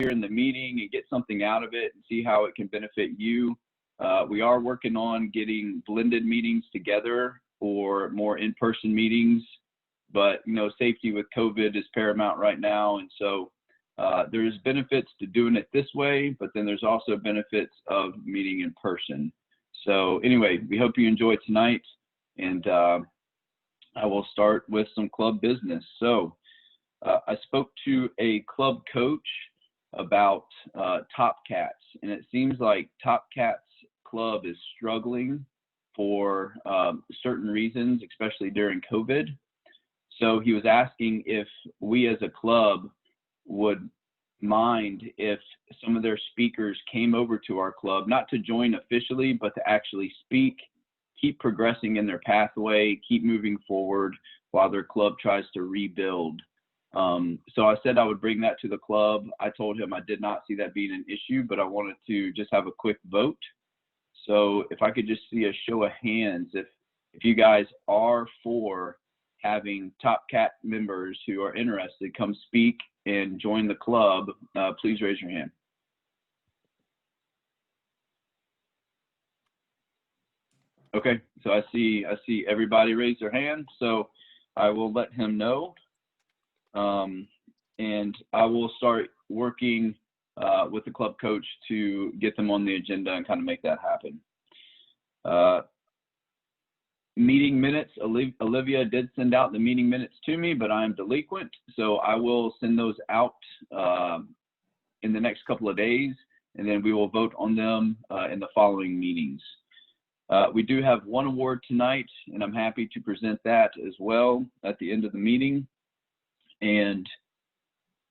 in the meeting and get something out of it and see how it can benefit you. We are working on getting blended meetings together or more in-person meetings, but safety with COVID is paramount right now. And so there's benefits to doing it this way, but then there's also benefits of meeting in person. So anyway, we hope you enjoy tonight, and I will start with some club business. So I spoke to a club coach about Top Cats, and it seems like Top Cats Club is struggling for certain reasons, especially during COVID. So he was asking if we as a club would mind if some of their speakers came over to our club, not to join officially, but to actually speak, keep progressing in their pathway, keep moving forward while their club tries to rebuild. So I said I would bring that to the club. I told him I did not see that being an issue, but I wanted to just have a quick vote. So if I could just see a show of hands, if you guys are for having Top Cat members who are interested come speak and join the club, please raise your hand. Okay, so I see everybody raise their hand, so I will let him know. And I will start working with the club coach to get them on the agenda and kind of make that happen. Meeting minutes, Olivia did send out the meeting minutes to me, but I'm delinquent, so I will send those out in the next couple of days, and then we will vote on them in the following meetings. We do have one award tonight, and I'm happy to present that as well at the end of the meeting. And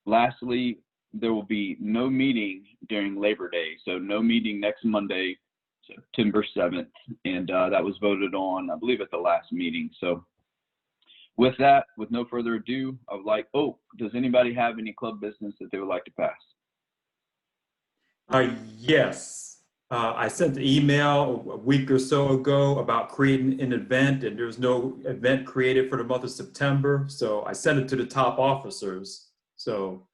lastly, there will be no meeting during Labor Day, so no meeting next Monday, September 7th, and that was voted on, I believe, at the last meeting. So with that, with no further ado, I would like, does anybody have any club business that they would like to pass? Yes. I sent an email a week or so ago about creating an event, and there's no event created for the month of September. So I sent it to the top officers. So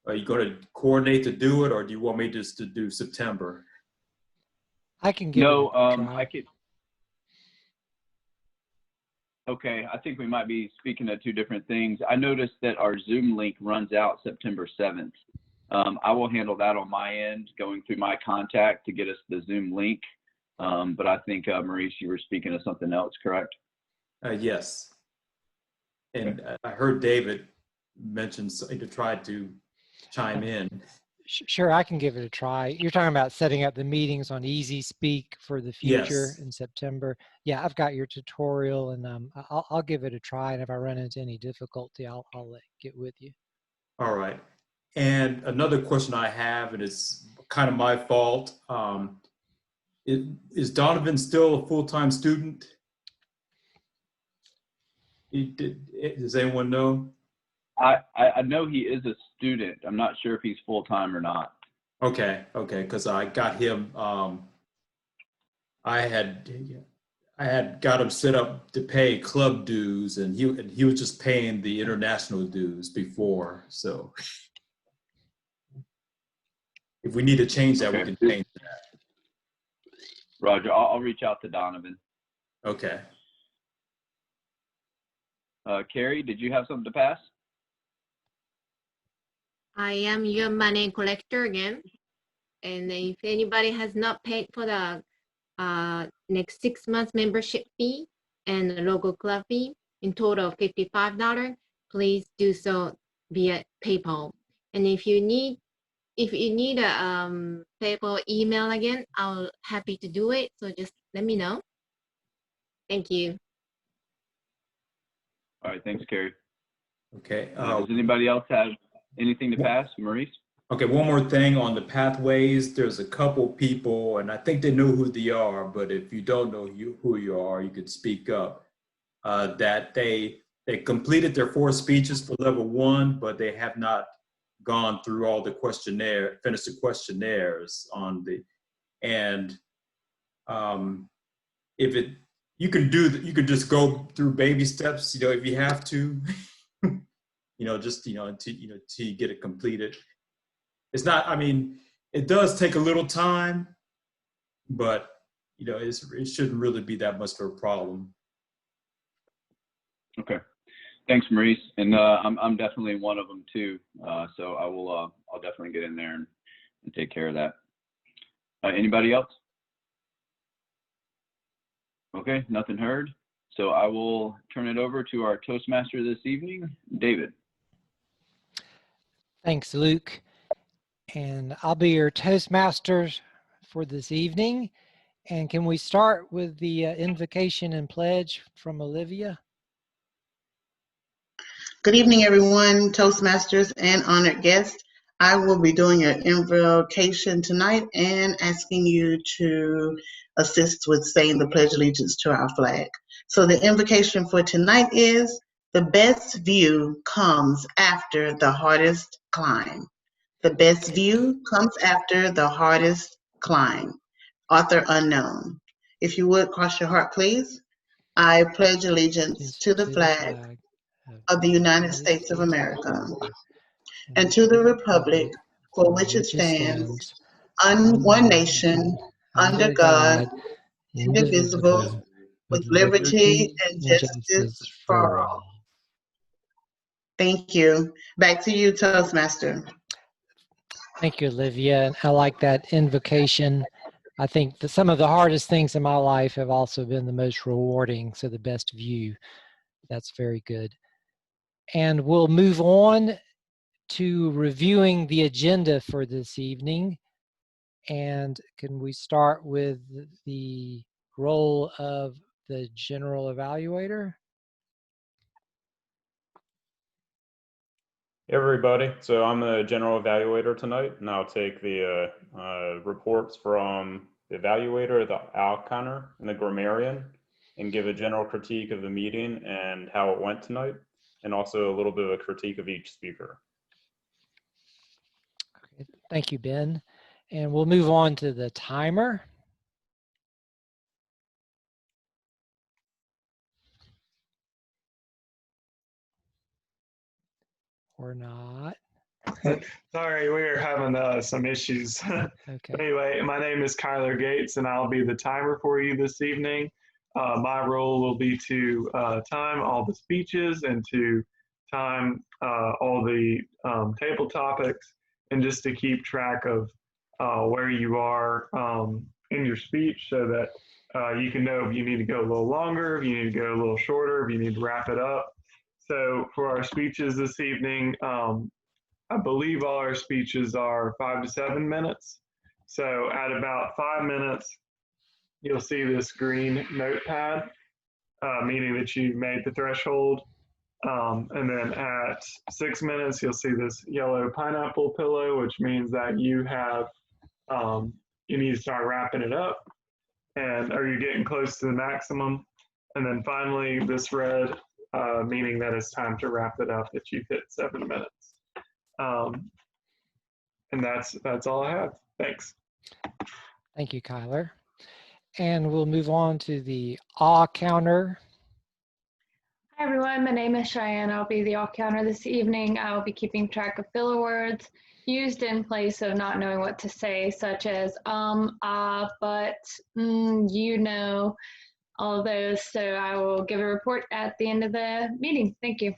are you going to coordinate to do it, or do you want me just to do September? I can give it a try. I could. Okay, I think we might be speaking of two different things. I noticed that our Zoom link runs out September 7th. I will handle that on my end, going through my contact to get us the Zoom link. But I think, Maurice, you were speaking of something else, correct? Yes. And I heard David mention to try to chime in. Sure, I can give it a try. You're talking about setting up the meetings on Easy Speak for the future in September. Yeah, I've got your tutorial, and I'll give it a try. And if I run into any difficulty, I'll get with you. All right. And another question I have, and it's kind of my fault. Is Donovan still a full-time student? Does anyone know? I know he is a student. I'm not sure if he's full-time or not. Okay, because I got him, I had got him set up to pay club dues, and he was just paying the international dues before. So if we need to change that, we can change that. Roger, I'll reach out to Donovan. Okay. Carrie, did you have something to pass? I am your money collector again. And if anybody has not paid for the next 6 months membership fee and the logo club fee, in total $55, please do so via PayPal. And if you need a PayPal email again, I'll happy to do it. So just let me know. Thank you. All right, thanks, Carrie. Okay. Does anybody else have anything to pass, Maurice? Okay, one more thing on the pathways. There's a couple people, and I think they know who they are, but if you don't know who you are, you could speak up. That they completed their 4 speeches for level 1, but they have not gone through all the finished the questionnaires on the, and you can just go through baby steps, if you have to, until you get it completed. it's not, I mean, it does take a little time, but you know, it shouldn't really be that much of a problem. Okay. Thanks, Maurice. And I'm definitely one of them too. So I'll definitely get in there and take care of that. Anybody else? Okay, nothing heard. So I will turn it over to our Toastmaster this evening, David. Thanks, Luke. And I'll be your Toastmaster for this evening. And can we start with the invocation and pledge from Olivia? Good evening, everyone, Toastmasters and honored guests. I will be doing an invocation tonight and asking you to assist with saying the Pledge of Allegiance to our flag. So the invocation for tonight is, the best view comes after the hardest climb. The best view comes after the hardest climb. Author unknown. If you would, cross your heart, please. I pledge allegiance to the flag of the United States of America and to the republic for which it stands, one nation, under God, indivisible, with liberty and justice for all. Thank you. Back to you, Toastmaster. Thank you, Olivia. I like that invocation. I think that some of the hardest things in my life have also been the most rewarding. So the best view, that's very good. And we'll move on to reviewing the agenda for this evening. And can we start with the role of the general evaluator? Hey everybody, so I'm the general evaluator tonight, and I'll take the reports from the evaluator, the outcounter, and the grammarian, and give a general critique of the meeting and how it went tonight, and also a little bit of a critique of each speaker. Okay, thank you, Ben. And we'll move on to the timer. Or not. Sorry, we're having some issues. Okay. Anyway, my name is Kyler Gates, and I'll be the timer for you this evening. My role will be to time all the speeches and to time all the table topics, and just to keep track of where you are in your speech, so that you can know if you need to go a little longer, if you need to go a little shorter, if you need to wrap it up. So for our speeches this evening, I believe all our speeches are 5 to 7 minutes. So at about 5 minutes, you'll see this green notepad, meaning that you made the threshold. And then at 6 minutes, you'll see this yellow pineapple pillow, which means that you have, you need to start wrapping it up. And are you getting close to the maximum? And then finally, this red, meaning that it's time to wrap it up, that you've hit 7 minutes. And that's all I have. Thanks. Thank you, Kyler. And we'll move on to the awe counter. Hi everyone, my name is Cheyenne. I'll be the awe counter this evening. I'll be keeping track of filler words used in place of not knowing what to say, such as but, you know, all of those. So I will give a report at the end of the meeting. Thank you.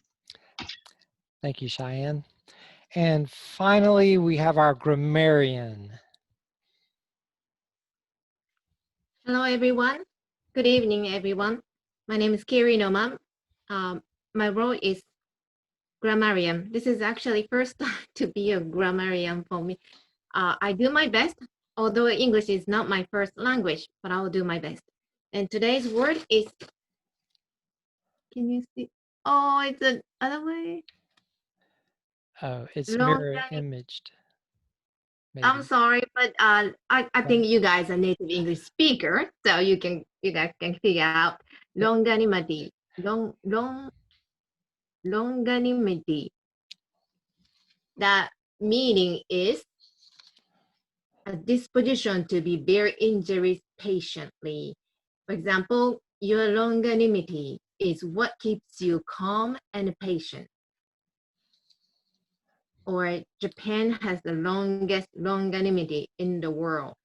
Thank you, Cheyenne. And finally, we have our grammarian. Hello, everyone. Good evening, everyone. My name is Kiri Nomam. My role is grammarian. This is actually first time to be a grammarian for me. I do my best, although English is not my first language, but I will do my best. And today's word is, can you see? Oh, it's the other way. Oh, it's mirror imaged. Maybe. I'm sorry, but I think you guys are native English speaker, so you guys can figure out longanimity. Longanimity. The meaning is a disposition to be bear injuries patiently. For example, your longanimity is what keeps you calm and patient. or Japan has the longest longanimity in the world.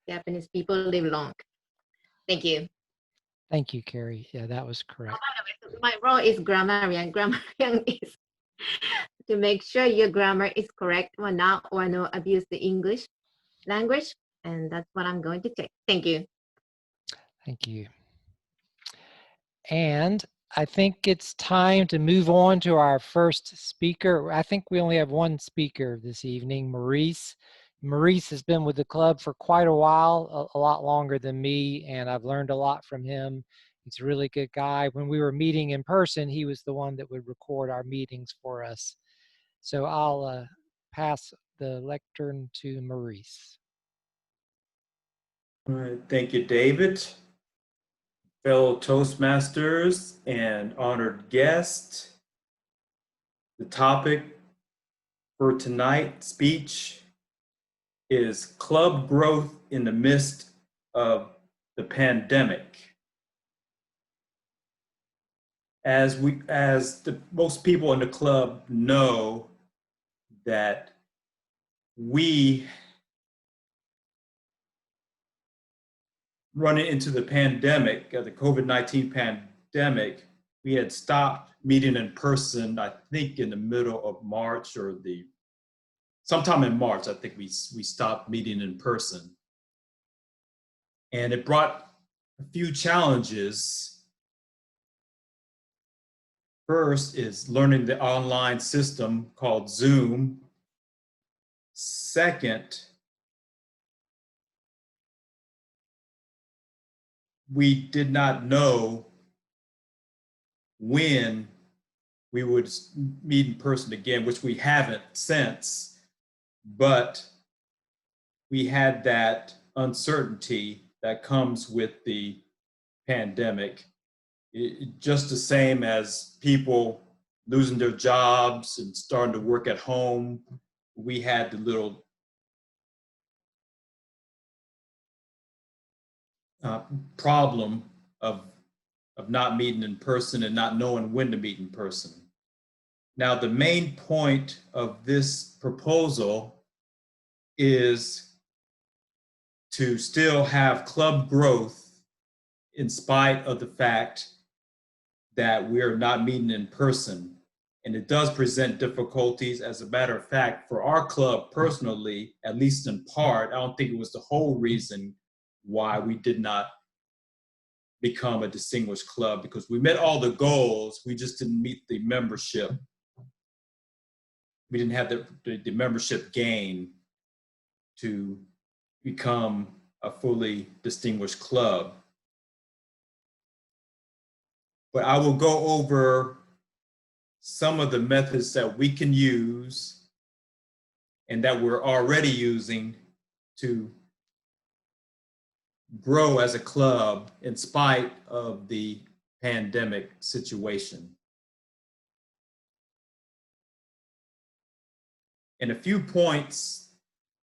Japanese people live long. Thank you. Thank you, Carrie. Yeah, that was correct. My role is grammarian. Grammarian is to make sure your grammar is correct or not, or no abuse the English language. And that's what I'm going to check. Thank you. Thank you. And I think it's time to move on to our first speaker. I think we only have one speaker this evening, Maurice. Maurice has been with the club for quite a while, a lot longer than me, and I've learned a lot from him. He's a really good guy. When we were meeting in person, he was the one that would record our meetings for us. So I'll pass the lectern to Maurice. All right, thank you, David. Fellow Toastmasters and honored guest. The topic for tonight's speech is club growth in the midst of the pandemic. As most people in the club know, that we running into the pandemic, the COVID-19 pandemic, we had stopped meeting in person, I think in the middle of March or sometime in March, I think we stopped meeting in person. And it brought a few challenges. First is learning the online system called Zoom. Second, we did not know when we would meet in person again, which we haven't since, but we had that uncertainty that comes with the pandemic. Just the same as people losing their jobs and starting to work at home, we had the little problem of not meeting in person and not knowing when to meet in person. Now, the main point of this proposal is to still have club growth in spite of the fact that we're not meeting in person. And it does present difficulties. As a matter of fact, for our club personally, at least in part, I don't think it was the whole reason why we did not become a distinguished club, because we met all the goals, we just didn't meet the membership. We didn't have the membership gain to become a fully distinguished club. But I will go over some of the methods that we can use and that we're already using to grow as a club in spite of the pandemic situation. And a few points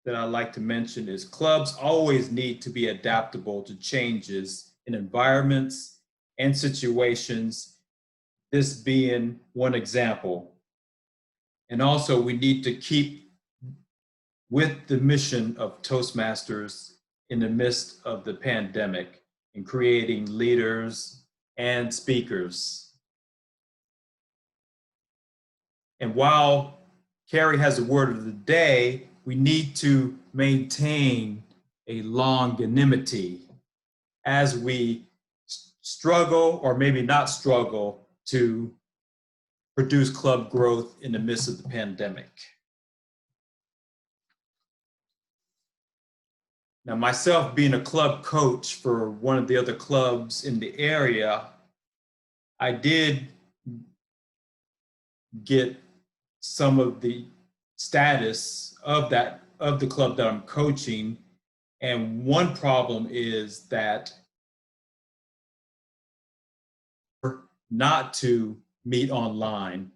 that I'd like to mention is clubs always need to be adaptable to changes in environments and situations, this being one example. And also we need to keep with the mission of Toastmasters in the midst of the pandemic in creating leaders and speakers. And while Carrie has the word of the day, we need to maintain a longanimity as we struggle, or maybe not struggle, to produce club growth in the midst of the pandemic. Now, myself being a club coach for one of the other clubs in the area, I did get some of the status of the club that I'm coaching. And one problem is that not to meet online,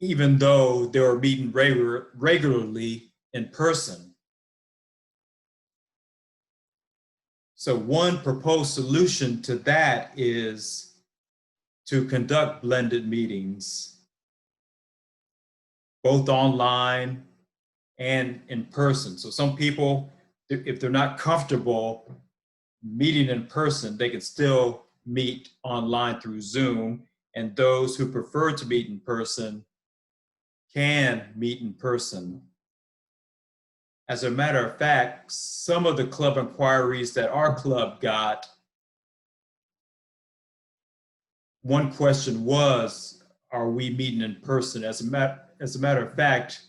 even though they were meeting regularly in person. So one proposed solution to that is to conduct blended meetings both online and in person. So some people, if they're not comfortable meeting in person, they can still meet online through Zoom. And those who prefer to meet in person can meet in person. As a matter of fact, some of the club inquiries that our club got, one question was, are we meeting in person? As a matter of fact,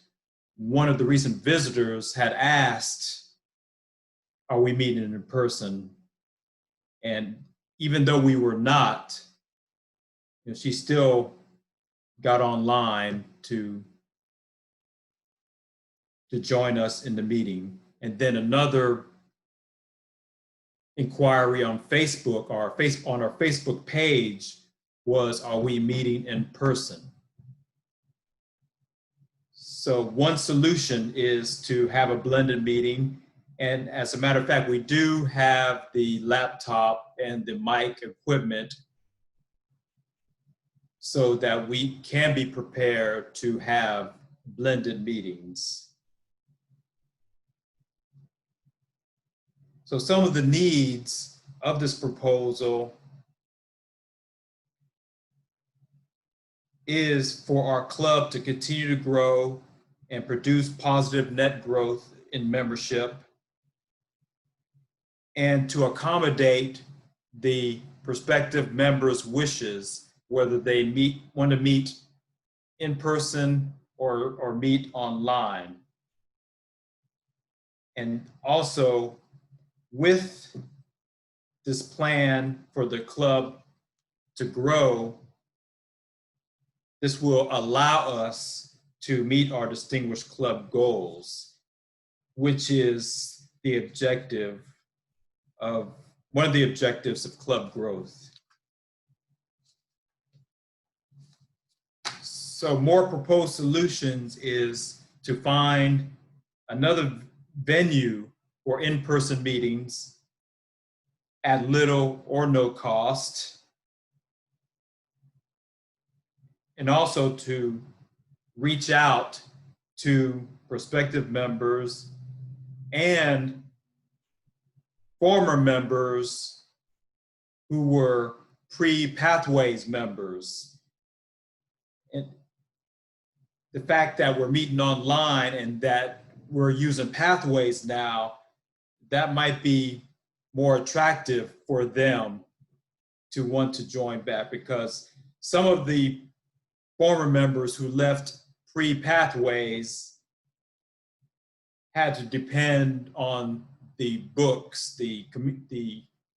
one of the recent visitors had asked, are we meeting in person? And even though we were not, she still got online to join us in the meeting. And then another inquiry on Facebook, on our Facebook page was, are we meeting in person? So one solution is to have a blended meeting. And as a matter of fact, we do have the laptop and the mic equipment so that we can be prepared to have blended meetings. So some of the needs of this proposal is for our club to continue to grow and produce positive net growth in membership, and to accommodate the prospective members' wishes, whether they want to meet in person or meet online. And also, with this plan for the club to grow, this will allow us to meet our distinguished club goals, which is the objective of one of the objectives of club growth. So more proposed solutions is to find another venue for in-person meetings at little or no cost, and also to reach out to prospective members and former members who were pre-Pathways members. And the fact that we're meeting online and that we're using Pathways now, that might be more attractive for them to want to join back, because some of the former members who left pre-Pathways had to depend on the books, the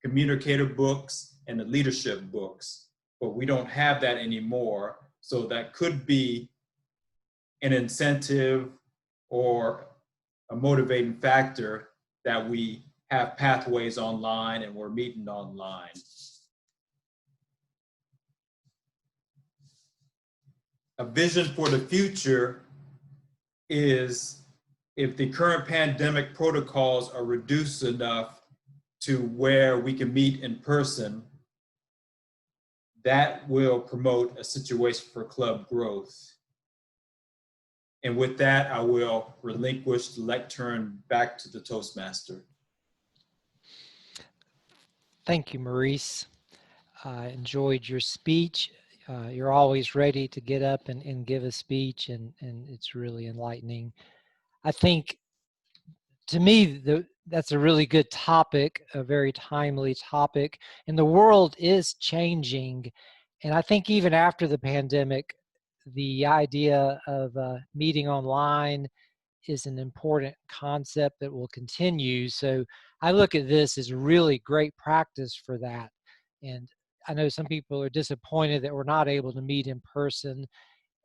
communicator books and the leadership books, but we don't have that anymore. So that could be an incentive or a motivating factor that we have Pathways online and we're meeting online. A vision for the future is, if the current pandemic protocols are reduced enough to where we can meet in person, that will promote a situation for club growth. And with that, I will relinquish the lectern back to the Toastmaster. Thank you, Maurice. I enjoyed your speech. You're always ready to get up and give a speech, and it's really enlightening. I think, to me, that's a really good topic, a very timely topic, and the world is changing. And I think even after the pandemic, the idea of meeting online is an important concept that will continue. So I look at this as really great practice for that. And I know some people are disappointed that we're not able to meet in person,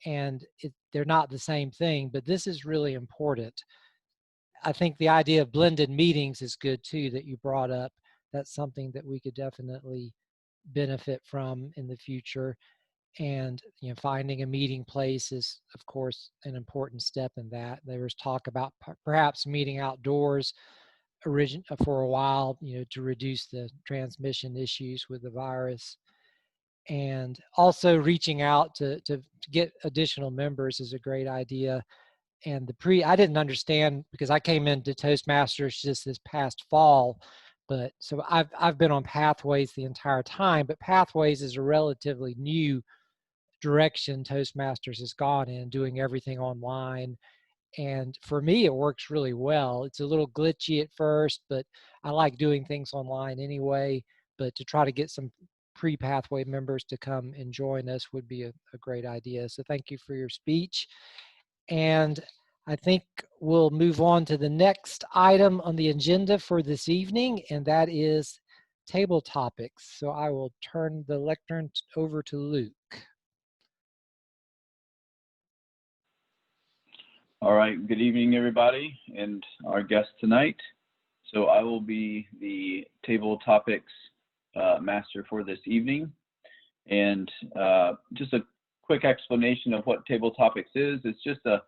and they're not the same thing, but this is really important. I think the idea of blended meetings is good too, that you brought up. That's something that we could definitely benefit from in the future. And finding a meeting place is, of course, an important step in that. There was talk about perhaps meeting outdoors for a while, to reduce the transmission issues with the virus. And also reaching out to get additional members is a great idea. And I didn't understand, because I came into Toastmasters just this past fall, but so I've been on Pathways the entire time, but Pathways is a relatively new direction Toastmasters has gone in, doing everything online. And for me, it works really well. It's a little glitchy at first, but I like doing things online anyway. But to try to get some pre-Pathway members to come and join us would be a great idea. So thank you for your speech. And I think we'll move on to the next item on the agenda for this evening, and that is table topics. So I will turn the lectern over to Luke. All right, good evening, everybody, and our guest tonight. So I will be the table topics master for this evening. And just a quick explanation of what table topics is. It's just a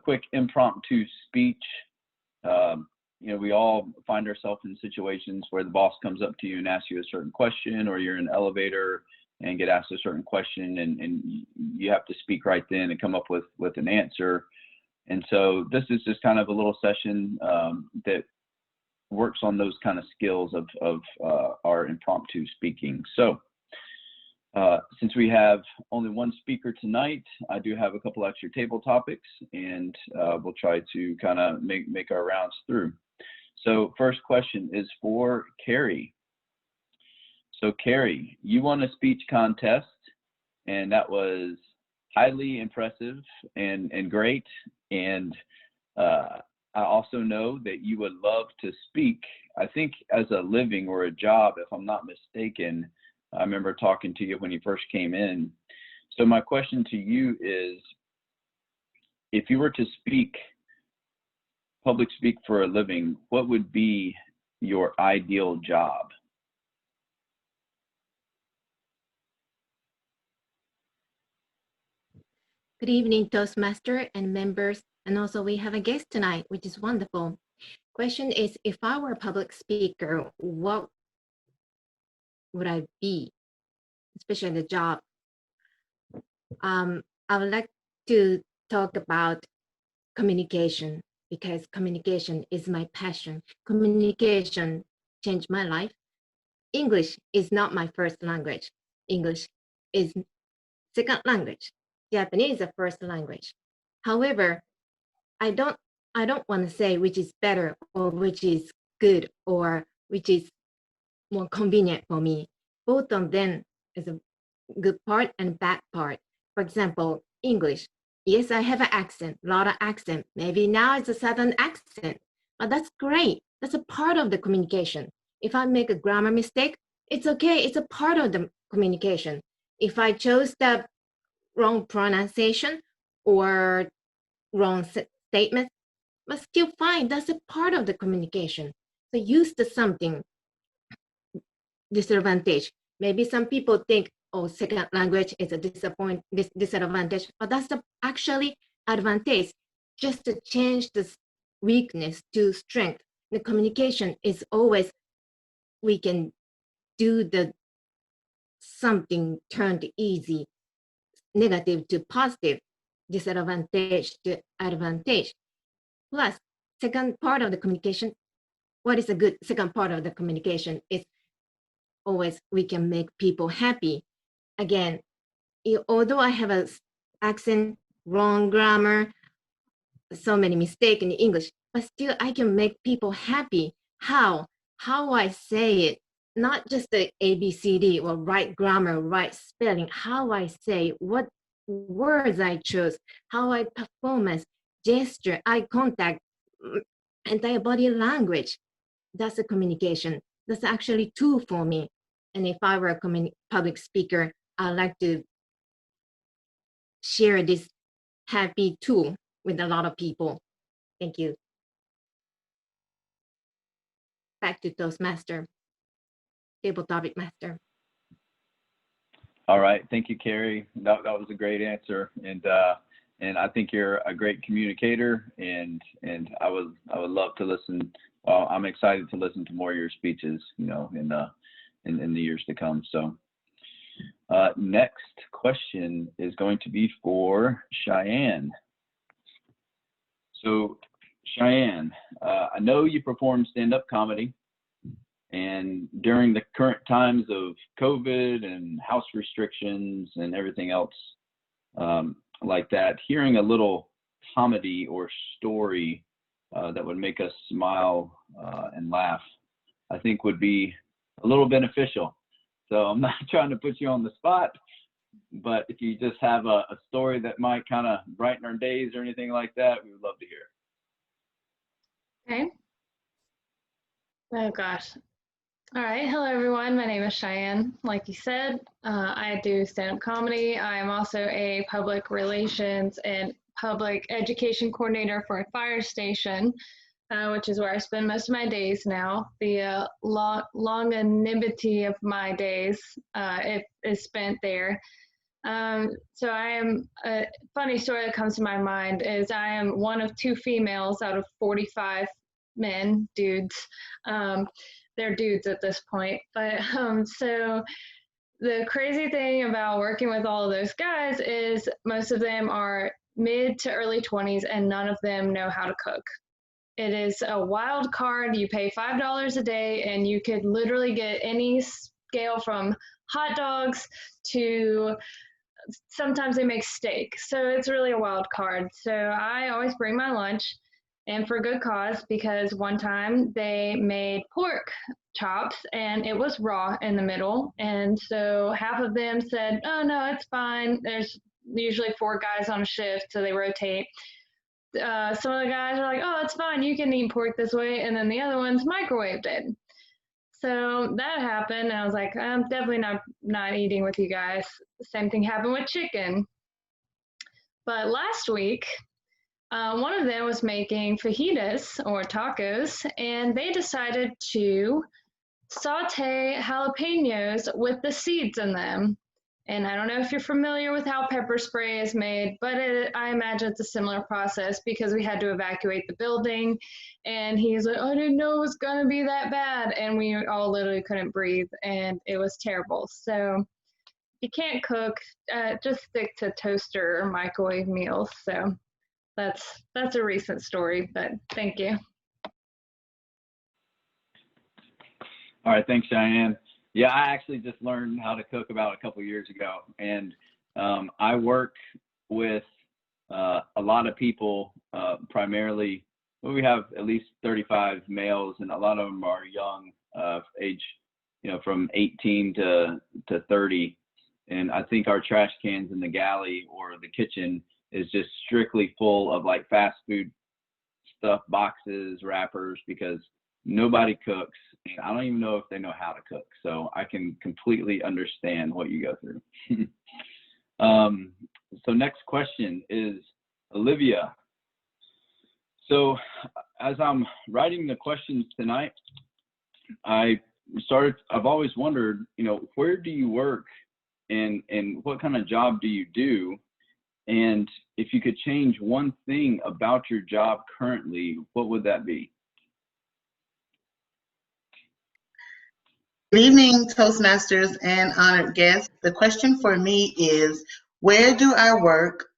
quick impromptu speech. You know, we all find ourselves in situations where the boss comes up to you and asks you a certain question, or you're in an elevator and get asked a certain question, and you have to speak right then and come up with an answer. And so this is just kind of a little session that works on those kind of skills of our impromptu speaking. So since we have only one speaker tonight, I do have a couple extra table topics, and we'll try to kind of make our rounds through. So first question is for Carrie. So Carrie, you won a speech contest, and that was highly impressive and great. And I also know that you would love to speak, I think as a living or a job, if I'm not mistaken. I remember talking to you when you first came in. So my question to you is, if you were to public speak for a living, what would be your ideal job? Good evening, Toastmaster and members. And also we have a guest tonight, which is wonderful. Question is, if I were a public speaker, what would I be, especially the job? I would like to talk about communication, because communication is my passion. Communication changed my life. English is not my first language. English is second language. Japanese is the first language. However, I don't want to say which is better or which is good or which is more convenient for me. Both of them is a good part and bad part. For example, English. Yes, I have an accent, a lot of accent. Maybe now it's a southern accent, but that's great. That's a part of the communication. If I make a grammar mistake, it's okay. It's a part of the communication. If I chose the wrong pronunciation or wrong statement, but still fine. That's a part of the communication. So use the something disadvantage. Maybe some people think, oh, second language is a disadvantage, but that's the actually advantage. Just to change the weakness to strength. The communication is always, we can do the something turned easy, negative to positive, disadvantage to advantage. Plus, second part of the communication, what is a good second part of the communication is always we can make people happy. Again, although I have an accent, wrong grammar, so many mistakes in English, but still I can make people happy. How I say it, not just the ABCD or right grammar, right spelling, how I say, what words I choose, how I performance, gesture, eye contact, entire body language. That's a communication. That's actually tool for me. And if I were a public speaker, I'd like to share this happy tool with a lot of people. Thank you. Back to Toastmaster, table topic master. All right, thank you, Carrie. That was a great answer, and I think you're a great communicator, and I would love to listen. Well, I'm excited to listen to more of your speeches, you know, in the years to come. So, Next question is going to be for Cheyenne. So Cheyenne, I know you perform stand-up comedy, and during the current times of COVID and house restrictions and everything else like that, hearing a little comedy or story that would make us smile and laugh, I think would be a little beneficial. So I'm not trying to put you on the spot, but if you just have a story that might kind of brighten our days or anything like that, we would love to hear. Okay. Oh gosh. All right. Hello, everyone. My name is Cheyenne. Like you said, I do stand-up comedy. I am also a public relations and public education coordinator for a fire station, which is where I spend most of my days now. The longanimity of my days it is spent there. So I am, a funny story that comes to my mind is I am one of 2 females out of 45 men, dudes. They're dudes at this point. But so the crazy thing about working with all of those guys is most of them are mid to early 20s and none of them know how to cook. It is a wild card. You pay $5 a day and you could literally get any scale from hot dogs to sometimes they make steak. So it's really a wild card. So I always bring my lunch, and for good cause, because one time they made pork chops and it was raw in the middle. And so half of them said, oh no, it's fine. There's usually 4 guys on a shift, so they rotate. Some of the guys are like, oh, it's fine, you can eat pork this way. And then the other ones microwaved it. So that happened. And I was like, I'm definitely not eating with you guys. Same thing happened with chicken. But last week, one of them was making fajitas or tacos, and they decided to saute jalapenos with the seeds in them. And I don't know if you're familiar with how pepper spray is made, but I imagine it's a similar process because we had to evacuate the building. And he's like, I didn't know it was going to be that bad. And we all literally couldn't breathe, and it was terrible. So if you can't cook, just stick to toaster or microwave meals. So that's a recent story, but thank you. All right, thanks, Cheyenne. Yeah, I actually just learned how to cook about a couple years ago, and I work with a lot of people, primarily, well, we have at least 35 males, and a lot of them are young, age, from 18 to 30. And I think our trash cans in the galley or the kitchen is just strictly full of like fast food stuff, boxes, wrappers, because nobody cooks. And I don't even know if they know how to cook. So I can completely understand what you go through. So next question is Olivia. So as I'm writing the questions tonight, I've always wondered, where do you work and what kind of job do you do? And if you could change one thing about your job currently, what would that be? Good evening, Toastmasters and honored guests. The question for me is, where do I work?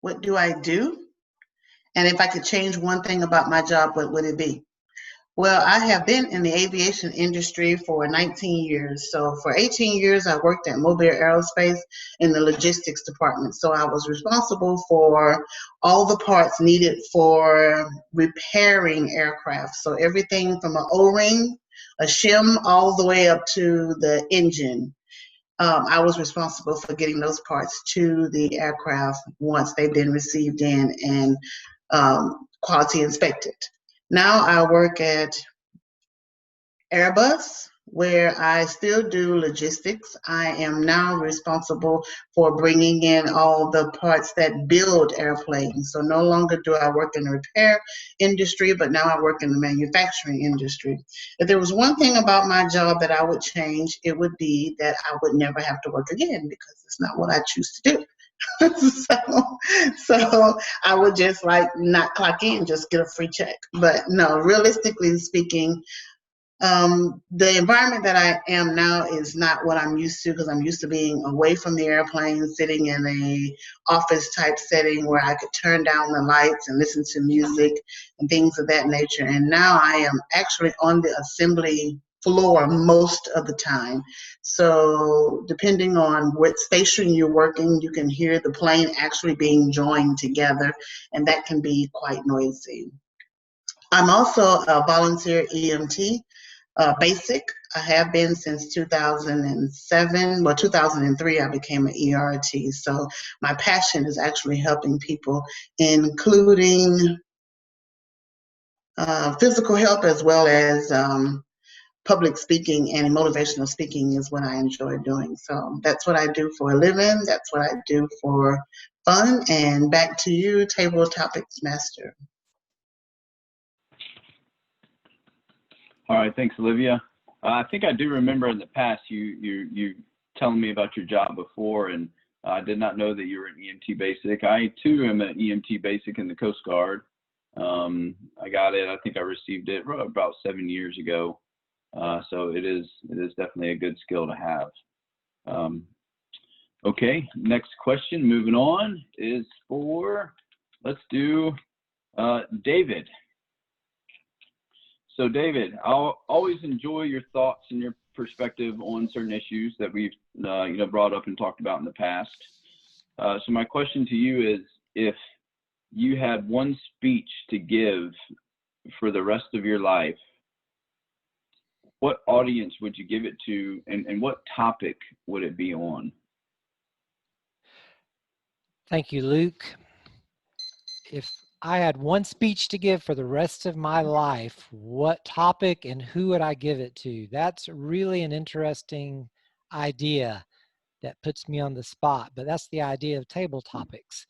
What do I do? And if I could change one thing about my job, what would it be? Well, I have been in the aviation industry for 19 years. So for 18 years, I worked at Mobile Aerospace in the logistics department. So I was responsible for all the parts needed for repairing aircraft. So everything from an O-ring, a shim, all the way up to the engine. I was responsible for getting those parts to the aircraft once they've been received in and quality inspected. Now I work at Airbus, where I still do logistics. I am now responsible for bringing in all the parts that build airplanes. So no longer do I work in the repair industry, but now I work in the manufacturing industry. If there was one thing about my job that I would change, it would be that I would never have to work again, because it's not what I choose to do. so I would just like not clock in, just get a free check. But no, realistically speaking, The environment that I am now is not what I'm used to, because I'm used to being away from the airplane, sitting in a office type setting where I could turn down the lights and listen to music and things of that nature. And now I am actually on the assembly floor most of the time. So depending on what station you're working, you can hear the plane actually being joined together, and that can be quite noisy. I'm also a volunteer EMT. Basic. I have been since 2007. Well, 2003, I became an ERT. So my passion is actually helping people, including physical help, as well as public speaking, and motivational speaking is what I enjoy doing. So that's what I do for a living. That's what I do for fun. And back to you, Table Topics Master. All right, thanks, Olivia. I think I do remember in the past you telling me about your job before, and I did not know that you were an EMT basic. I too am an EMT basic in the Coast Guard. I got it. I think I received it about 7 years ago. So it is definitely a good skill to have. Okay, next question. Moving on is for, let's do David. So David, I'll always enjoy your thoughts and your perspective on certain issues that we've brought up and talked about in the past. So my question to you is, if you had one speech to give for the rest of your life, what audience would you give it to, and what topic would it be on? Thank you, Luke. If I had one speech to give for the rest of my life, what topic and who would I give it to? That's really an interesting idea that puts me on the spot, but that's the idea of table topics.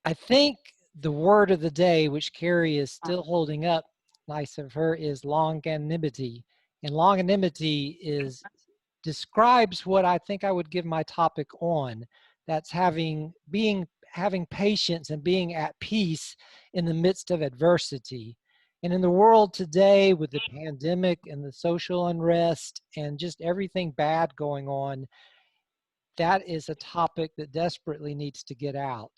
I think the word of the day, which Carrie is still holding up, nice of her, is longanimity. And longanimity describes what I think I would give my topic on. That's having patience and being at peace in the midst of adversity. And in the world today, with the pandemic and the social unrest and just everything bad going on, that is a topic that desperately needs to get out.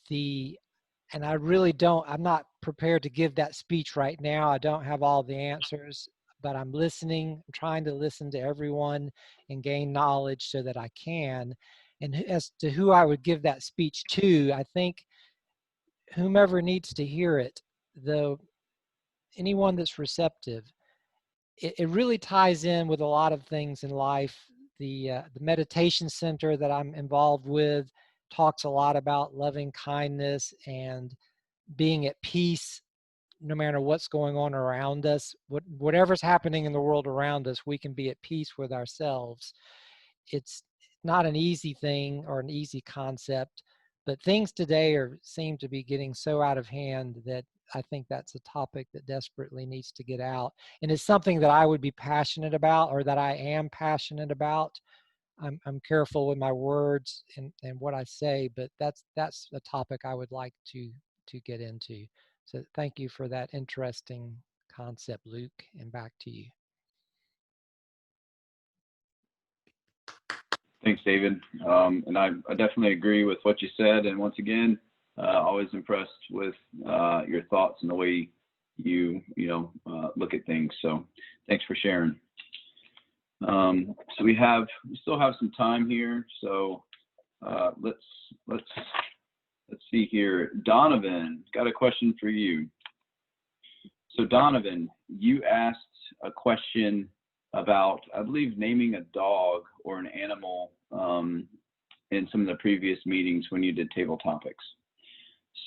And I'm not prepared to give that speech right now. I don't have all the answers, but I'm listening. I'm trying to listen to everyone and gain knowledge so that I can. And as to who I would give that speech to, I think whomever needs to hear it, anyone that's receptive, it really ties in with a lot of things in life. The meditation center that I'm involved with talks a lot about loving kindness and being at peace no matter what's going on around us. Whatever's happening in the world around us, we can be at peace with ourselves. It's not an easy thing or an easy concept, but things today seem to be getting so out of hand that I think that's a topic that desperately needs to get out. And it's something that I would be passionate about, or that I am passionate about. I'm careful with my words and what I say, but that's a topic I would like to get into. So thank you for that interesting concept, Luke, and back to you. Thanks, David. And I definitely agree with what you said. And once again, always impressed with your thoughts and the way you look at things. So thanks for sharing. So we still have some time here. So let's see here. Donovan, got a question for you. So Donovan, you asked a question about, I believe, naming a dog or an animal in some of the previous meetings when you did table topics.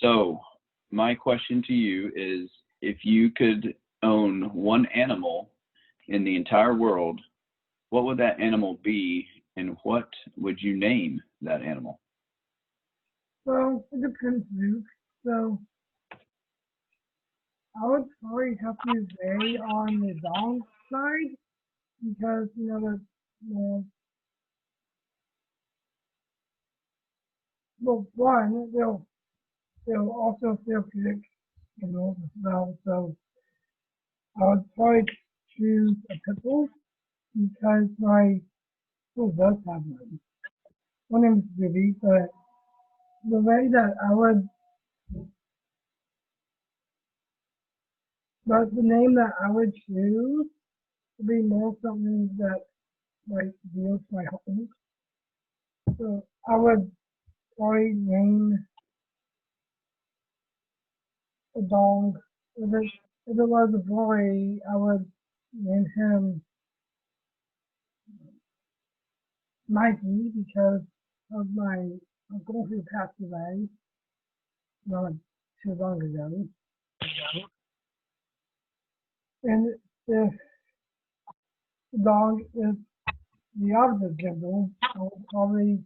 So my question to you is, if you could own one animal in the entire world, what would that animal be, and what would you name that animal? Well, it depends, Luke. So I would probably have to say on the dog side, because well, one, they'll also therapeutic, as well. So I would probably choose a pit bull because my school does have one. My name is Vivi, but the way that I would, but the name that I would choose would be more something that like deals my home. So I would probably name a dog. If it was a boy, I would name him Mikey because of my uncle who passed away not too long ago. And if the dog is the opposite gender, I would probably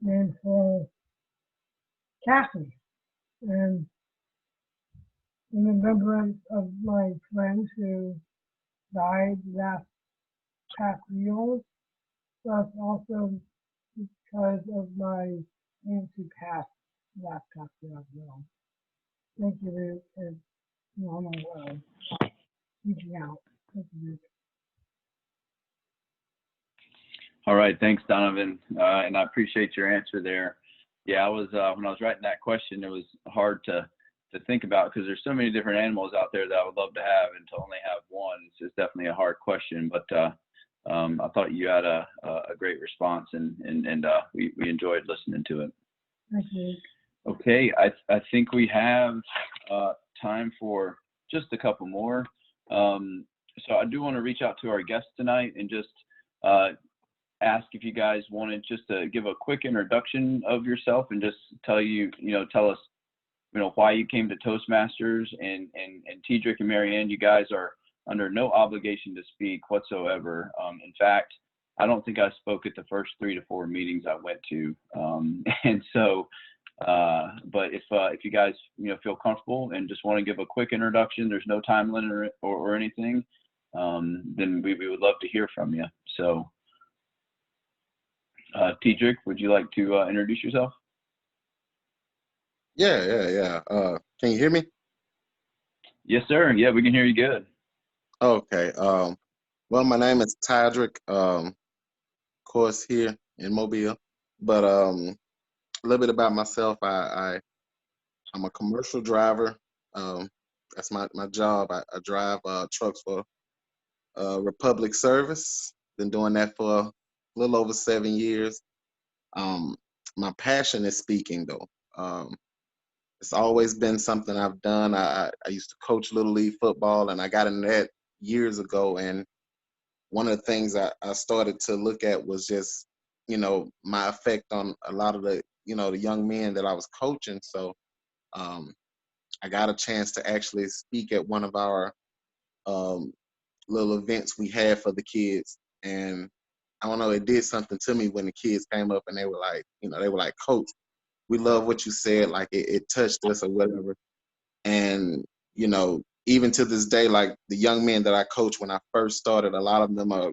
name her Cassie. And in remembrance of my friend who died last past year, plus also because of my aunt who passed last past year as well. Thank you, Luke, and normal reaching out. Thank you, Luke. All right, thanks, Donovan, and I appreciate your answer there. Yeah, I was when I was writing that question, it was hard to think about because there's so many different animals out there that I would love to have, and to only have one is just definitely a hard question. But I thought you had a great response, and we enjoyed listening to it. Thank you. Okay, I think we have time for just a couple more. So I do want to reach out to our guests tonight and just ask if you guys wanted just to give a quick introduction of yourself and just tell us, why you came to Toastmasters, and Tiedrick and Marianne, you guys are under no obligation to speak whatsoever. In fact, I don't think I spoke at the first 3 to 4 meetings I went to. And so, but if you guys, feel comfortable and just want to give a quick introduction, there's no time limit or anything, then we would love to hear from you. So, Tiedrick, would you like to introduce yourself? Yeah. Can you hear me? Yes, sir. Yeah, we can hear you good. Okay. Well, my name is Tiedrick, of course, here in Mobile. But a little bit about myself. I'm a commercial driver. That's my job. I drive trucks for Republic Service. Been doing that for a little over 7 years. My passion is speaking, though. It's always been something I've done. I used to coach Little League football, and I got into that years ago. And one of the things I started to look at was just, my effect on a lot of the young men that I was coaching. So I got a chance to actually speak at one of our little events we had for the kids. And I don't know, it did something to me when the kids came up and they were like, Coach, we love what you said. Like it touched us or whatever. And, even to this day, like the young men that I coached when I first started, a lot of them are,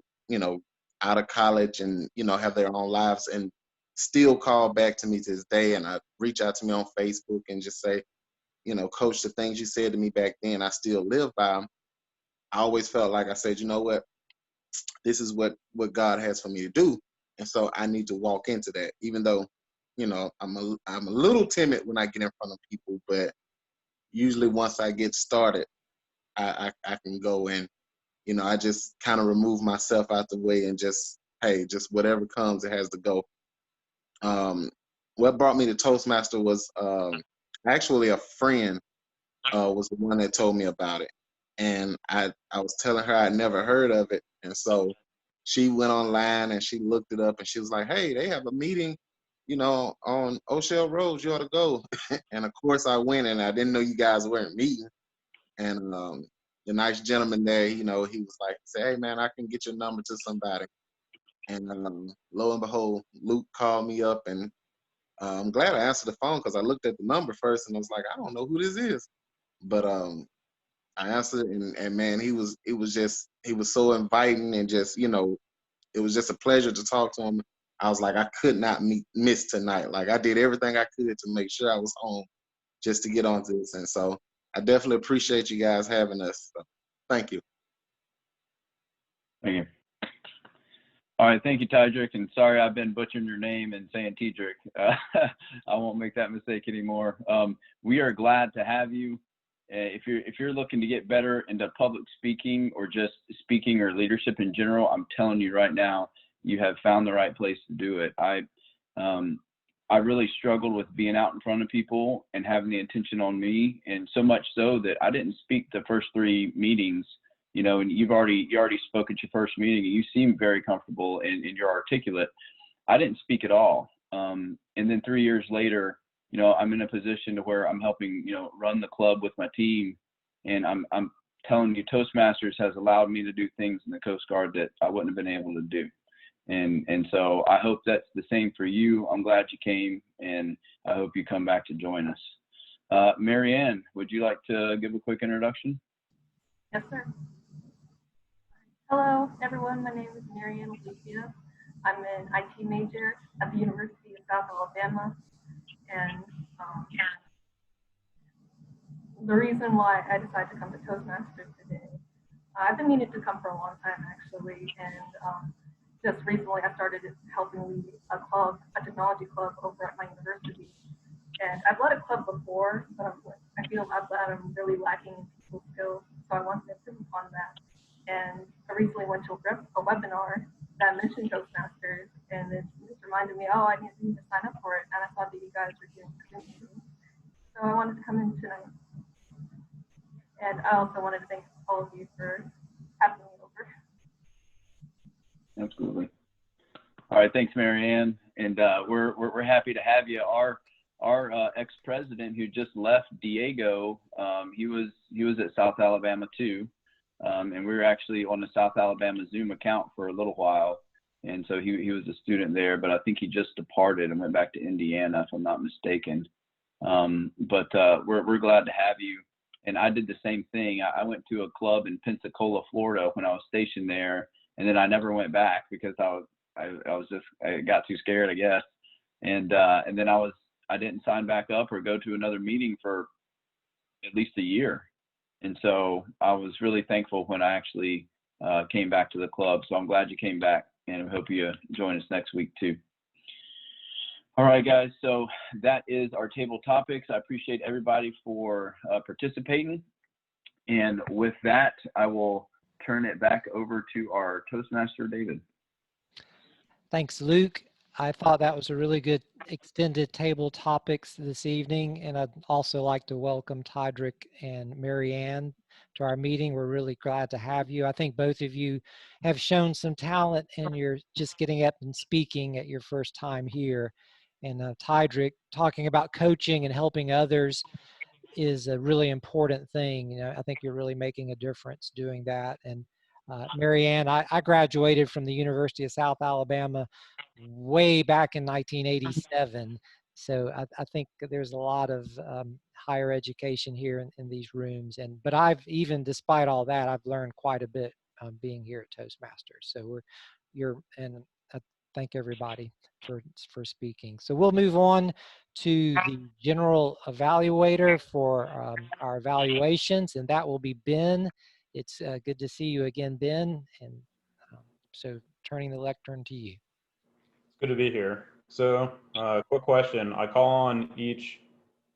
out of college and, have their own lives and still call back to me to this day. And I reach out to me on Facebook and just say, Coach, the things you said to me back then, I still live by them. I always felt like I said, you know what, this is what God has for me to do. And so I need to walk into that, even though, I'm a little timid when I get in front of people, but usually once I get started, I can go and, I just kind of remove myself out the way and just, hey, just whatever comes, it has to go. What brought me to Toastmaster was actually a friend was the one that told me about it. And I was telling her I'd never heard of it. And so she went online and she looked it up and she was like, hey, they have a meeting, on O'Shell Road, you ought to go. And of course I went, and I didn't know you guys weren't meeting. And the nice gentleman there, he was like, say, hey man, I can get your number to somebody. And lo and behold, Luke called me up, and I'm glad I answered the phone because I looked at the number first and I was like, I don't know who this is. But I answered, and man, he was so inviting, and just, it was just a pleasure to talk to him. I was like, I could not miss tonight. Like I did everything I could to make sure I was home just to get onto this. And so I definitely appreciate you guys having us. So, thank you. Thank you. All right, thank you, Tydrick, and sorry I've been butchering your name and saying Tydrick. I won't make that mistake anymore. We are glad to have you. If you're looking to get better into public speaking or just speaking or leadership in general, I'm telling you right now, you have found the right place to do it. I really struggled with being out in front of people and having the attention on me, and so much so that I didn't speak the first 3 meetings. You know, and you already spoke at your first meeting, and you seem very comfortable and you're articulate. I didn't speak at all. And then 3 years later, you know, I'm in a position to where I'm helping, you know, run the club with my team. And I'm telling you, Toastmasters has allowed me to do things in the Coast Guard that I wouldn't have been able to do. And so I hope that's the same for you. I'm glad you came, and I hope you come back to join us. Marianne, would you like to give a quick introduction? Yes, sir. Hello, everyone. My name is Marianne Alicia. I'm an IT major at the University of South Alabama. And the reason why I decided to come to Toastmasters today, I've been meaning to come for a long time, actually. And just recently, I started helping lead a club, a technology club over at my university. And I've led a club before, but I feel that I'm really lacking in people skills. So I wanted to improve upon that. And I recently went to a webinar that mentioned Toastmasters, and it just reminded me, oh, I need to sign up for it. And I thought that you guys were doing something. So I wanted to come in tonight. And I also wanted to thank all of you for having me over. Absolutely. All right, thanks, Marianne. And we're happy to have you. Our ex-president who just left, Diego, he was at South Alabama too. And we were actually on the South Alabama Zoom account for a little while. And so he was a student there, but I think he just departed and went back to Indiana, if I'm not mistaken. But we're glad to have you. And I did the same thing. I went to a club in Pensacola, Florida when I was stationed there. And then I never went back because I got too scared, I guess. And then I didn't sign back up or go to another meeting for at least a year. And so I was really thankful when I actually came back to the club. So I'm glad you came back, and I hope you join us next week too. All right, guys. So that is our table topics. I appreciate everybody for participating. And with that, I will turn it back over to our Toastmaster, David. Thanks, Luke. I thought that was a really good extended table topics this evening, and I'd also like to welcome Tydrick and Marianne to our meeting. We're really glad to have you. I think both of you have shown some talent, and you're just getting up and speaking at your first time here. And Tydrick, talking about coaching and helping others is a really important thing. You know, I think you're really making a difference doing that. And Marianne, I graduated from the University of South Alabama way back in 1987. So I think there's a lot of higher education here in these rooms. But I've even, despite all that, I've learned quite a bit being here at Toastmasters. So and I thank everybody for speaking. So we'll move on to the general evaluator for our evaluations, and that will be Ben. It's good to see you again, Ben. And so turning the lectern to you. It's good to be here. So, quick question. I call on each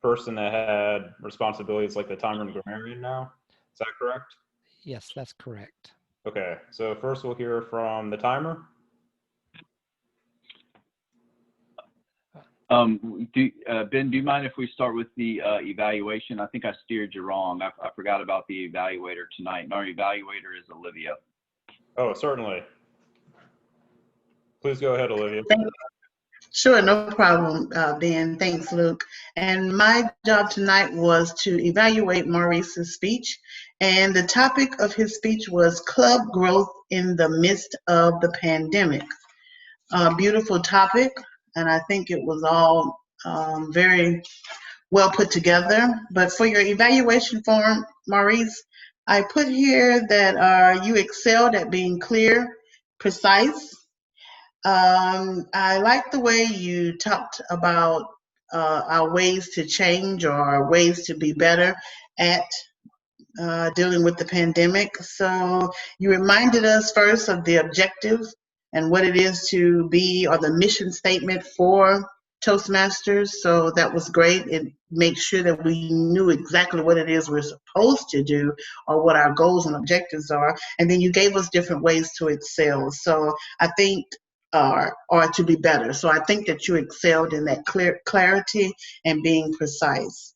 person that had responsibilities like the timer and grammarian now. Is that correct? Yes, that's correct. Okay. So first we'll hear from the timer. Ben, do you mind if we start with the evaluation? I think I steered you wrong. I forgot about the evaluator tonight, and our evaluator is Olivia. Oh, certainly. Please go ahead, Olivia. Sure, no problem, Ben. Thanks, Luke. And my job tonight was to evaluate Maurice's speech. And the topic of his speech was club growth in the midst of the pandemic. Beautiful topic, and I think it was all very well put together. But for your evaluation form, Maurice, I put here that you excelled at being clear, precise. I like the way you talked about our ways to change or our ways to be better at dealing with the pandemic. So you reminded us first of the objective and what it is to be, or the mission statement for Toastmasters. So that was great. It made sure that we knew exactly what it is we're supposed to do, or what our goals and objectives are. And then you gave us different ways to excel. So I think, or to be better. So I think that you excelled in that clarity and being precise.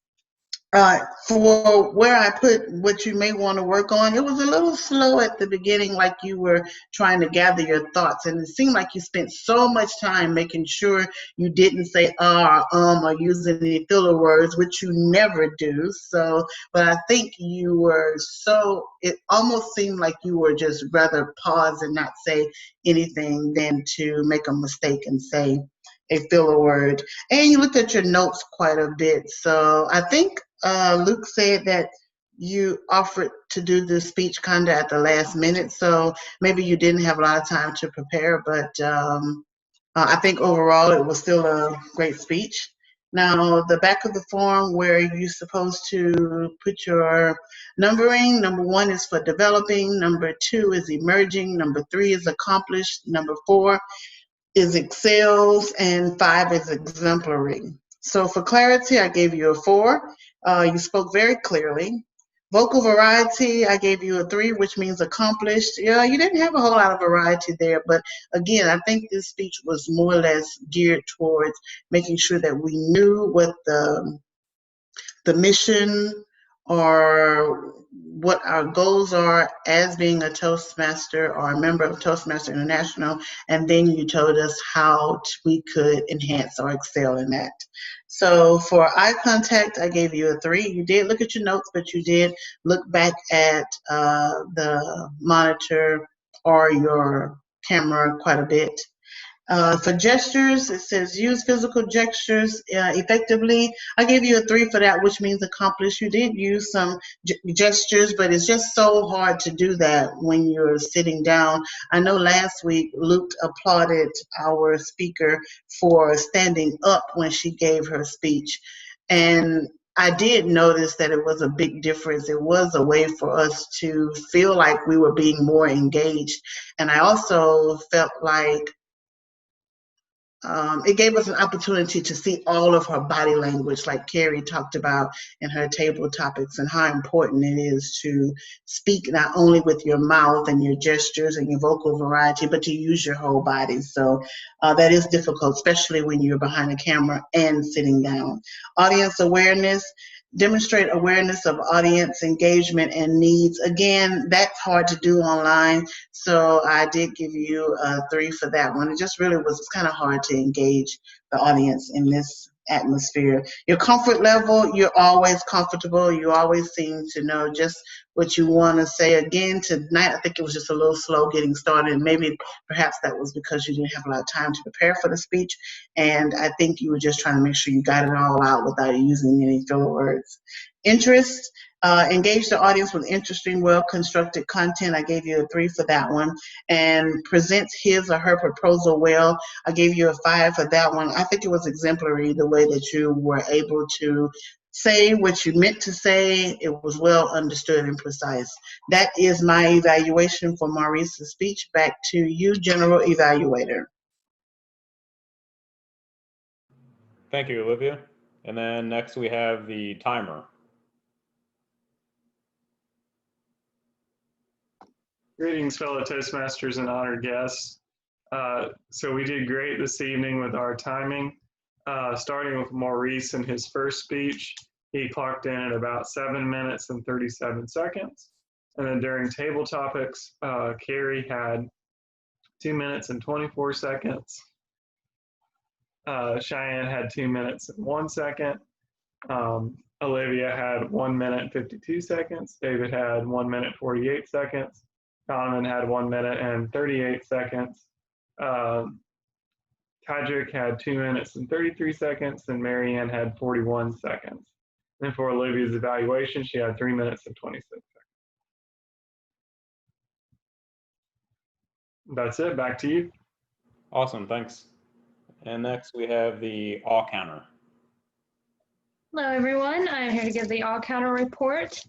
For where I put what you may want to work on, it was a little slow at the beginning, like you were trying to gather your thoughts. And it seemed like you spent so much time making sure you didn't say or using any filler words, which you never do. So, but I think you were it almost seemed like you were just rather pause and not say anything than to make a mistake and say a filler word. And you looked at your notes quite a bit. So I think Luke said that you offered to do the speech kind of at the last minute, so maybe you didn't have a lot of time to prepare, but I think overall it was still a great speech. Now, the back of the form where you're supposed to put your numbering, number 1 is for developing, number 2 is emerging, number 3 is accomplished, number 4 is excels, and 5 is exemplary. So for clarity, I gave you a 4. You spoke very clearly. Vocal variety, I gave you a 3, which means accomplished. Yeah, you didn't have a whole lot of variety there, but again, I think this speech was more or less geared towards making sure that we knew what the mission or what our goals are as being a Toastmaster or a member of Toastmaster International, and then you told us how we could enhance or excel in that. So for eye contact, I gave you a 3. You did look at your notes, but you did look back at the monitor or your camera quite a bit. For gestures, it says use physical gestures effectively. I gave you a 3 for that, which means accomplished. You did use some gestures, but it's just so hard to do that when you're sitting down. I know last week Luke applauded our speaker for standing up when she gave her speech. And I did notice that it was a big difference. It was a way for us to feel like we were being more engaged. And I also felt like it gave us an opportunity to see all of her body language, like Carrie talked about in her table topics, and how important it is to speak not only with your mouth and your gestures and your vocal variety, but to use your whole body. So that is difficult, especially when you're behind a camera and sitting down. Audience awareness. Demonstrate awareness of audience engagement and needs. Again, that's hard to do online, so I did give you a 3 for that one. It just really was kind of hard to engage the audience in this atmosphere. Your comfort level, you're always comfortable. You always seem to know just what you want to say. Again, tonight, I think it was just a little slow getting started. Maybe perhaps that was because you didn't have a lot of time to prepare for the speech. And I think you were just trying to make sure you got it all out without using any filler words. Interest. Engage the audience with interesting, well-constructed content. I gave you a 3 for that one. And presents his or her proposal well. I gave you a 5 for that one. I think it was exemplary the way that you were able to say what you meant to say. It was well understood and precise. That is my evaluation for Maurice's speech. Back to you, General Evaluator. Thank you, Olivia. And then next we have the timer. Greetings, fellow Toastmasters and honored guests. So we did great this evening with our timing. Starting with Maurice in his first speech, he clocked in at about 7 minutes and 37 seconds. And then during table topics, Carrie had 2 minutes and 24 seconds. Cheyenne had 2 minutes and 1 second. Olivia had 1 minute and 52 seconds. David had 1 minute 48 seconds. Donovan had 1 minute and 38 seconds. Tadrick had 2 minutes and 33 seconds, and Marianne had 41 seconds. And for Olivia's evaluation, she had 3 minutes and 26 seconds. That's it. Back to you. Awesome, thanks. And next we have the all counter. Hello, everyone. I'm here to give the all counter report.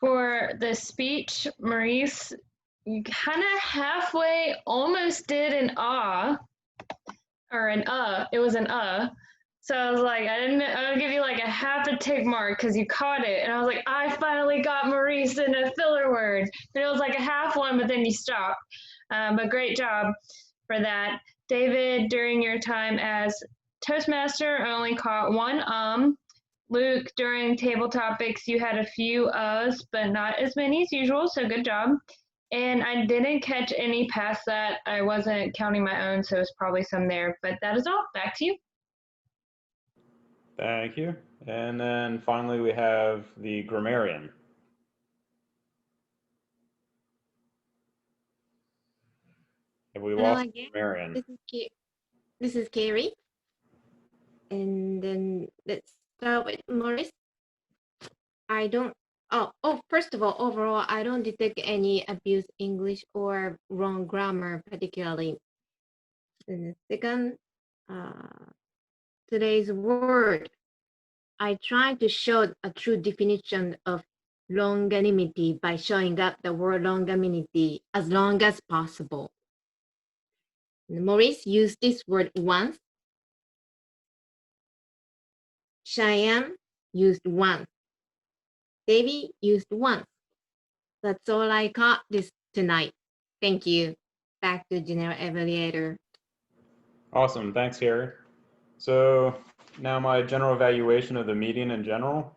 For the speech, Maurice, you kind of halfway almost did an or an it was an So I was like, I'll give you like a half a tick mark because you caught it. And I was like, I finally got Maurice in a filler word. But it was like a half one, but then you stopped. But great job for that. David, during your time as Toastmaster, only caught one Luke, during table topics, you had a few uhs, but not as many as usual, so good job. And I didn't catch any past that. I wasn't counting my own, so it's probably some there. But that is all. Back to you. Thank you. And then finally, we have the grammarian. Have we Hello lost the again. grammarian? This is Carrie. And then let's start with Maurice. First of all, overall, I don't detect any abused English or wrong grammar, particularly. And the second, today's word, I try to show a true definition of longanimity by showing up the word longanimity as long as possible. Maurice used this word once. Cheyenne used once. Davy used once. That's all I caught this tonight. Thank you. Back to General Evaluator. Awesome. Thanks, Harry. So now my general evaluation of the meeting in general.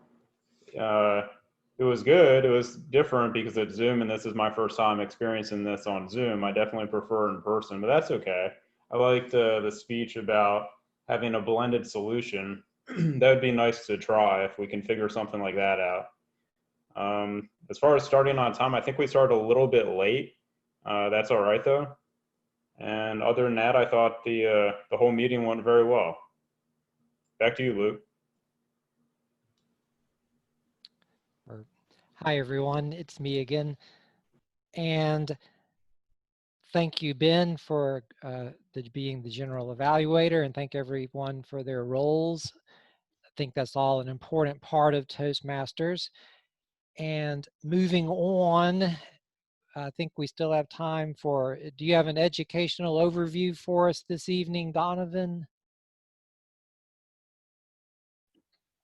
It was good. It was different because it's Zoom, and this is my first time experiencing this on Zoom. I definitely prefer in person, but that's okay. I liked the speech about having a blended solution. That would be nice to try if we can figure something like that out. As far as starting on time, I think we started a little bit late. That's all right though. And other than that, I thought the whole meeting went very well. Back to you, Luke. Hi, everyone. It's me again. And thank you, Ben, for being the general evaluator, and thank everyone for their roles. I think that's all an important part of Toastmasters. And moving on, I think we still have time for, do you have an educational overview for us this evening, Donovan?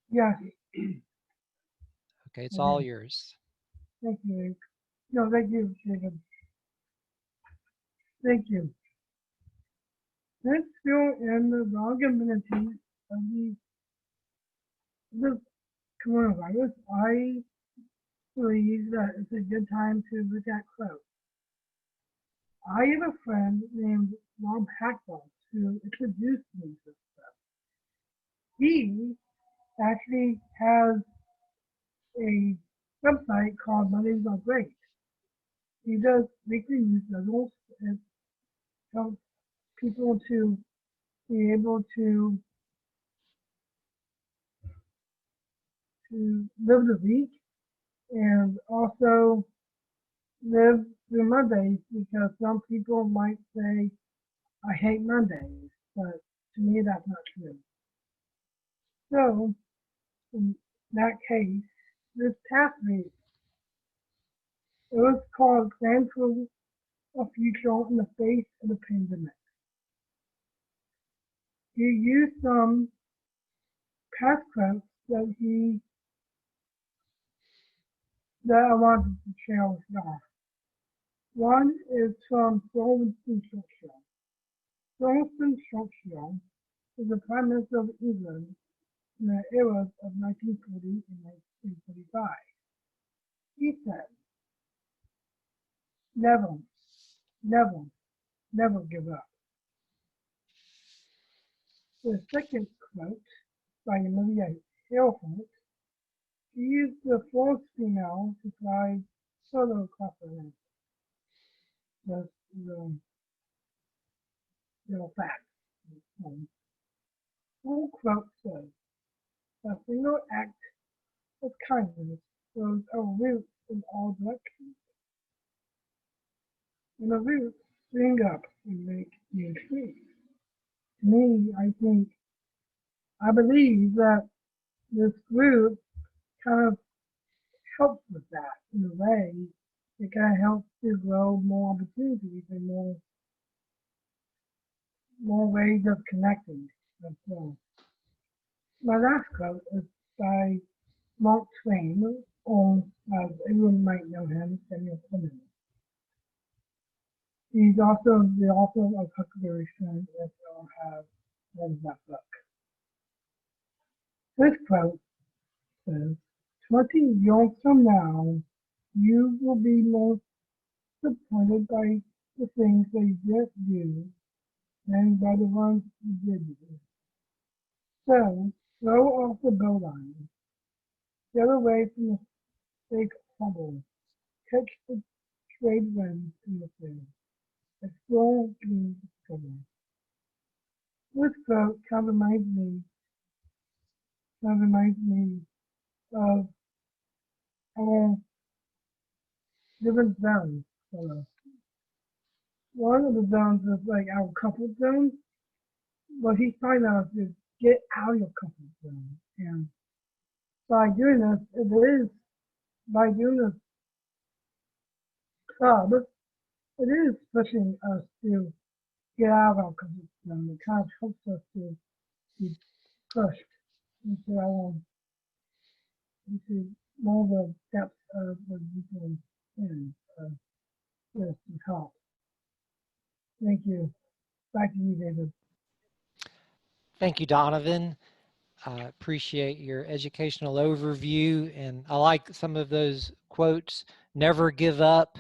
Yes. Okay, it's all yours. Thank you, Luke. No, thank you, Jacob. Thank you. Let's go in the longanimity of the coronavirus. I believe that it's a good time to look at quotes. I have a friend named Rob Hackball who introduced me to stuff. He actually has a website called Mondays Are Great. He does weekly news nuggets and helps people to be able to live the week and also live through Mondays, because some people might say, I hate Mondays, but to me that's not true. So in that case, this past week, it was called Plan for a Future in the Face of the Pandemic. He used some past quotes that I wanted to share with y'all. One is from Winston Churchill. Winston Churchill was the Prime Minister of England in the eras of 1940 and 1945. He said, never, never, never give up. The second quote by Amelia Earhart, she used the first female to fly solo across the land. That's the fact. One quote says, a single act of kindness throws a root in all directions. And the roots spring up and make new trees. To me, I believe that this group kind of helps with that in a way. It kind of helps to grow more opportunities and more ways of connecting. So, my last quote is by Mark Twain, or as everyone might know him, Samuel Clemens. He's also the author of Huckleberry Finn, if y'all have read that book. This quote says, 20 years from now, you will be more disappointed by the things they didn't do than by the ones you did do. So, throw off the bowline, get away from the fake trouble, catch the trade winds in the field, explore dreams discover. This quote kind of reminds me of our different zones. So, one of the zones is like our comfort zone. What he's trying to is get out of your comfort zone. And by doing this, by doing this club, it is pushing us to get out of our comfort zone. It kind of helps us to be pushed into more of the depths of the deeper in this to help. Thank you. Back to you, David. Thank you, Donovan. I appreciate your educational overview, and I like some of those quotes. Never give up,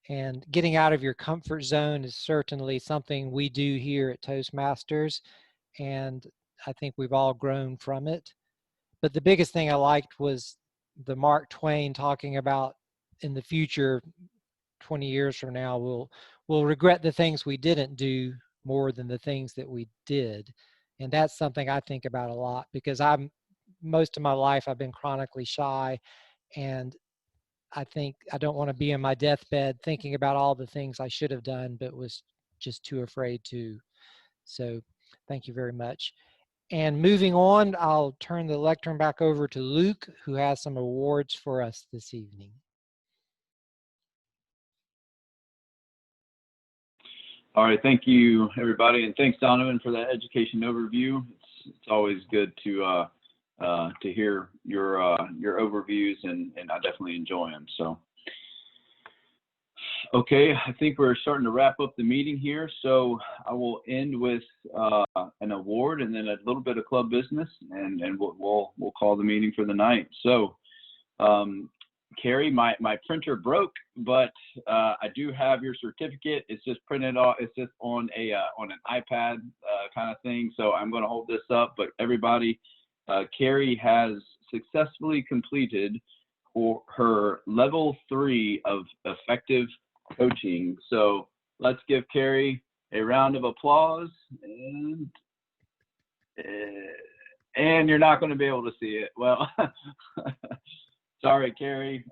and getting out of your comfort zone is certainly something we do here at Toastmasters, and I think we've all grown from it. But the biggest thing I liked was the Mark Twain talking about in the future, 20 years from now, we'll regret the things we didn't do more than the things that we did. And that's something I think about a lot, because most of my life I've been chronically shy, and I think I don't want to be in my deathbed thinking about all the things I should have done but was just too afraid to. So thank you very much. And moving on, I'll turn the lectern back over to Luke, who has some awards for us this evening. All right, thank you, everybody, and thanks, Donovan, for that education overview. It's always good to hear your overviews, and I definitely enjoy them. So, okay, I think we're starting to wrap up the meeting here. So I will end with an award and then a little bit of club business, and we'll call the meeting for the night. So, Carrie, my printer broke, but I do have your certificate. It's just printed off. It's just on an iPad kind of thing. So I'm going to hold this up. But everybody, Carrie has successfully completed her level 3 of effective coaching. So let's give Carrie a round of applause. And you're not going to be able to see it. Well. Sorry, Carrie.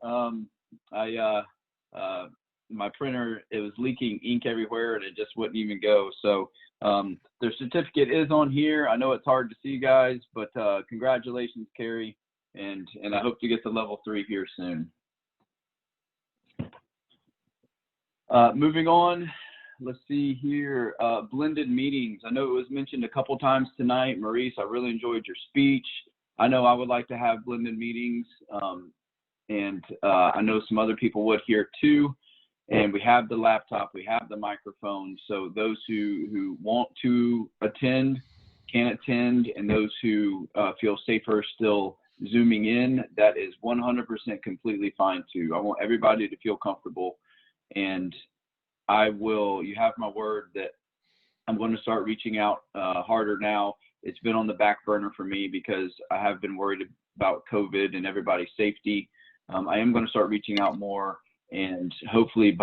My printer, it was leaking ink everywhere, and it just wouldn't even go. So their certificate is on here. I know it's hard to see, guys, but congratulations, Carrie, and I hope to get to level 3 here soon. Moving on, let's see here. Blended meetings. I know it was mentioned a couple times tonight. Maurice, I really enjoyed your speech. I know I would like to have blended meetings, and I know some other people would here too. And we have the laptop, we have the microphone, so those who want to attend can attend, and those who feel safer still Zooming in, that is 100% completely fine too. I want everybody to feel comfortable, and you have my word that I'm going to start reaching out harder now. It's been on the back burner for me because I have been worried about COVID and everybody's safety. I am going to start reaching out more, and hopefully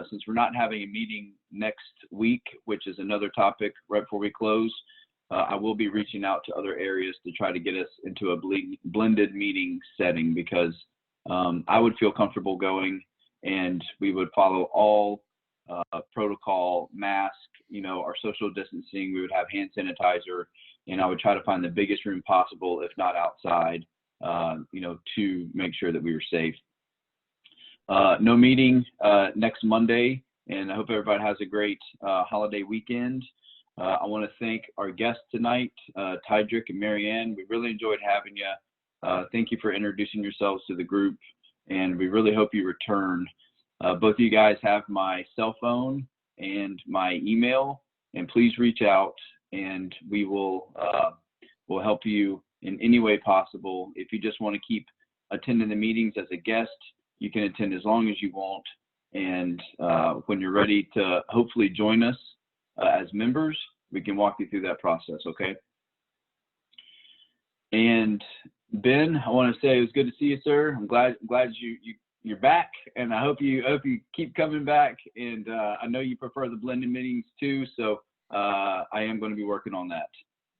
since we're not having a meeting next week, which is another topic right before we close, I will be reaching out to other areas to try to get us into a blended meeting setting, because I would feel comfortable going, and we would follow all protocol, mask, our social distancing. We would have hand sanitizer, and I would try to find the biggest room possible, if not outside, to make sure that we were safe. No meeting next Monday, and I hope everybody has a great holiday weekend. I want to thank our guests tonight, Tydrick and Marianne. We really enjoyed having you. Thank you for introducing yourselves to the group, and we really hope you return. Both of you guys have my cell phone and my email, and please reach out, and we will help you in any way possible. If you just want to keep attending the meetings as a guest, you can attend as long as you want, and when you're ready to hopefully join us as members, we can walk you through that process, okay? And Ben, I want to say it was good to see you, sir. I'm glad you're back, and I hope you keep coming back. And I know you prefer the blended meetings too, so I am going to be working on that.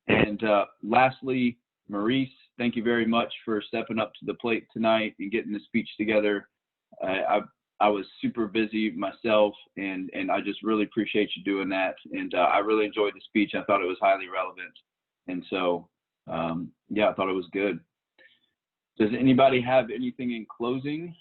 And lastly, Maurice, thank you very much for stepping up to the plate tonight and getting the speech together. I was super busy myself, and I just really appreciate you doing that. And I really enjoyed the speech. I thought it was highly relevant. And so, yeah, I thought it was good. Does anybody have anything in closing